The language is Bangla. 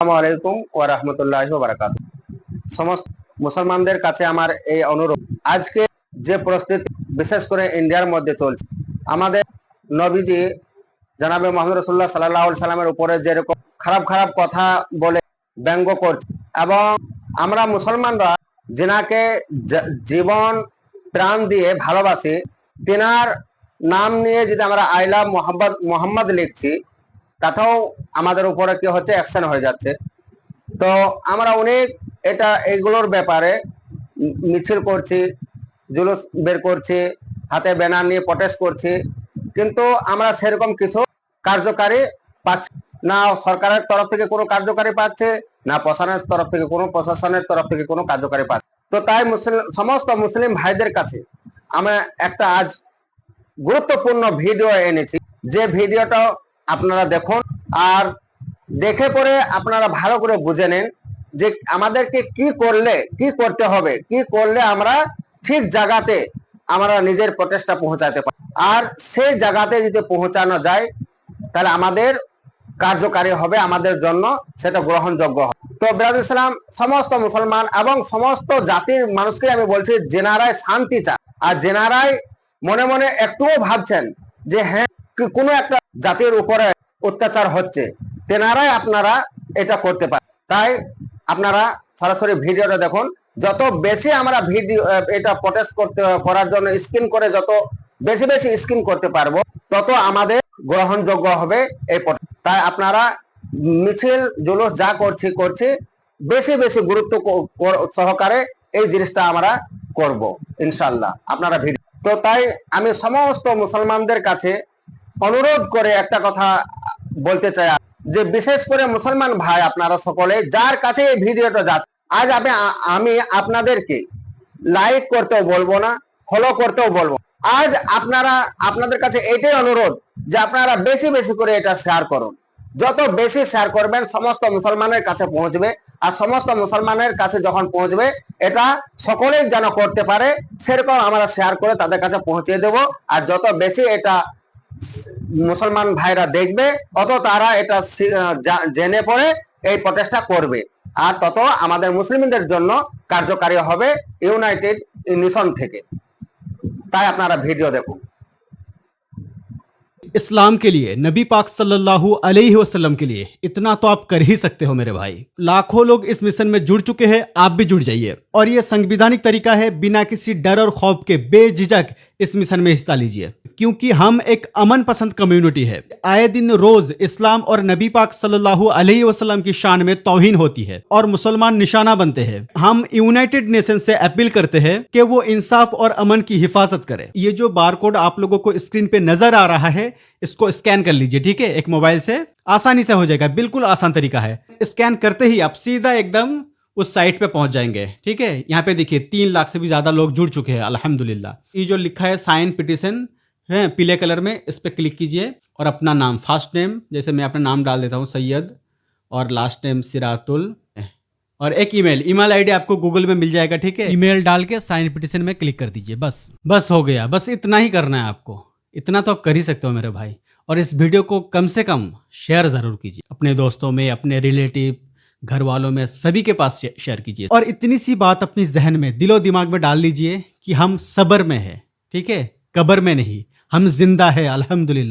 আসসালামু আলাইকুম ওয়া রাহমাতুল্লাহি ওয়া বারাকাতুহু। সমস্ত মুসলমানদের কাছে আমার এই অনুরোধ, আজকে যে পরিস্থিতি বিশেষ করে ইন্ডিয়ার মধ্যে চলছে, আমাদের নবীজি জনাবে মুহাম্মদ রাসূলুল্লাহ সাল্লাল্লাহু আলাইহি সাল্লামের উপরে যেরকম খারাপ খারাপ কথা বলে ব্যঙ্গ করছে, এবং আমরা মুসলমানরা যিনাকে জীবন প্রাণ দিয়ে ভালোবাসি, তিনার নাম নিয়ে যদি আমরা আই লাভ মোহাম্মদ লিখছি, তাতেও আমাদের উপরে কি হচ্ছে, অ্যাকশন হয়ে যাচ্ছে। তো আমরা অনেক এগুলোর ব্যাপারে মিছিল করছি, জুলুস বের করছি, হাতে ব্যানার নিয়ে প্রটেস্ট করছি, কিন্তু আমরা সেরকম কিছু কার্যকারী পাচ্ছি না। সরকারের তরফ থেকে কোনো কার্যকারী পাচ্ছে না, প্রশাসনের তরফ থেকে কোনো কার্যকারী পাচ্ছে। তো তাই সমস্ত মুসলিম ভাইদের কাছে আমি একটা আজ গুরুত্বপূর্ণ ভিডিও এনেছি, যে ভিডিওটা আপনারা দেখুন, আর দেখে পরে আপনারা ভালো করে বুঝে নেন যে আমাদেরকে কি করতে হবে, কি করলে আমরা ঠিক জায়গাতে আমরা নিজের প্রচেষ্টা পৌঁছাতে পারি। আর সেই জায়গাতে যদি পৌঁছানো যায়, তাহলে আমাদের কার্যকারী হবে, আমাদের জন্য সেটা গ্রহণযোগ্য হবে। তো ব্রাদার ইসলাম, সমস্ত মুসলমান এবং সমস্ত জাতির মানুষকে আমি বলছি, যেনারাই শান্তি চান আর যেনারাই মনে মনে একটুও ভাবছেন যে হ্যাঁ কোনো একটা জাতির উপরে অত্যাচার হচ্ছে, তেনারাই আপনারা এটা করতে পারেন। তাই আপনারা সরাসরি ভিডিওটা দেখুন। যত বেশি আমরা ভিডিও এটা প্রটেস্ট করার জন্য স্ক্রিন করে যত বেশি বেশি স্ক্রিন করতে পারবো, তত আমাদের গ্রহণযোগ্য হবে এই। তাই আপনারা মিছিল জুলুস যা করছি বেশি বেশি গুরুত্ব সহকারে এই জিনিসটা আমরা করব ইনশাল্লাহ। আপনারা ভিডিও তো তাই আমি সমস্ত মুসলমানদের কাছে অনুরোধ করে একটা কথা বলতে চাই, যে বিশেষ করে মুসলমান ভাই আপনারা সকলে যার কাছে এই ভিডিওটা যাচ্ছে, আজ আমি আপনাদেরকে লাইক করতেও বলবো না, ফলো করতেও বলবো। আজ আপনাদের কাছে এটাই অনুরোধ যে আপনারা বেশি বেশি করে এটা শেয়ার করুন। যত বেশি শেয়ার করবেন সমস্ত মুসলমানের কাছে পৌঁছবে, আর সমস্ত মুসলমানের কাছে যখন পৌঁছবে, এটা সকলেই যেন করতে পারে, সেরকম আমরা শেয়ার করে তাদের কাছে পৌঁছে দেব। আর যত বেশি এটা মুসলমান ভাইরা দেখবে, তত তারা এটা জেনে পড়ে এই প্রচেষ্টা করবে, আর তত আমাদের মুসলিমদের জন্য কার্যকারী হবে ইউনাইটেড নেশন থেকে। তাই আপনারা ভিডিও দেখুন। इस्लाम के लिए, नबी पाक सल्लल्लाहु अलैहि वसल्लम के लिए इतना तो आप कर ही सकते हो मेरे भाई। लाखों लोग इस मिशन में जुड़ चुके हैं, आप भी जुड़ जाइए। और ये संवैधानिक तरीका है, बिना किसी डर और खौफ के बेझिझक इस मिशन में हिस्सा लीजिए, क्योंकि हम एक अमन पसंद कम्युनिटी है। आए दिन रोज इस्लाम और नबी पाक सल्लल्लाहु अलैहि वसल्लम की शान में तौहीन होती है और मुसलमान निशाना बनते हैं। हम यूनाइटेड नेशन से अपील करते हैं कि वो इंसाफ और अमन की हिफाजत करे। ये जो बारकोड आप लोगों को स्क्रीन पे नजर आ रहा है, इसको स्कैन कर लीजिए, ठीक है। एक मोबाइल से आसानी से हो जाएगा, बिल्कुल आसान तरीका है। स्कैन करते ही आप सीधा एकदम उस साइट पे पहुंच जाएंगे, ठीक है। यहाँ पे देखिए 3 लाख से भी ज्यादा लोग जुड़ चुके हैं अल्हम्दुलिल्लाह। ये जो लिखा है साइन पिटिशन है पीले कलर में, इस पे क्लिक कीजिए और अपना नाम, फर्स्ट नेम जैसे मैं अपना नाम डाल देता हूँ सैयद, और लास्ट नेम सिरातुल, और एक ईमेल आईडी आपको गूगल में मिल जाएगा, ठीक है। ईमेल डाल के साइन पिटिशन में क्लिक कर दीजिए, बस हो गया। बस इतना ही करना है आपको, इतना तो आप कर ही सकते हो मेरे भाई। और इस वीडियो को कम से कम शेयर जरूर कीजिए, अपने दोस्तों में, अपने रिलेटिव, घर वालों में, सभी के पास शेयर कीजिए। और इतनी सी बात अपनी जहन में, दिलो दिमाग में डाल लीजिए कि हम सब्र में है, ठीक है, कब्र में नहीं, हम जिंदा है अल्हम्दुलिल्लाह।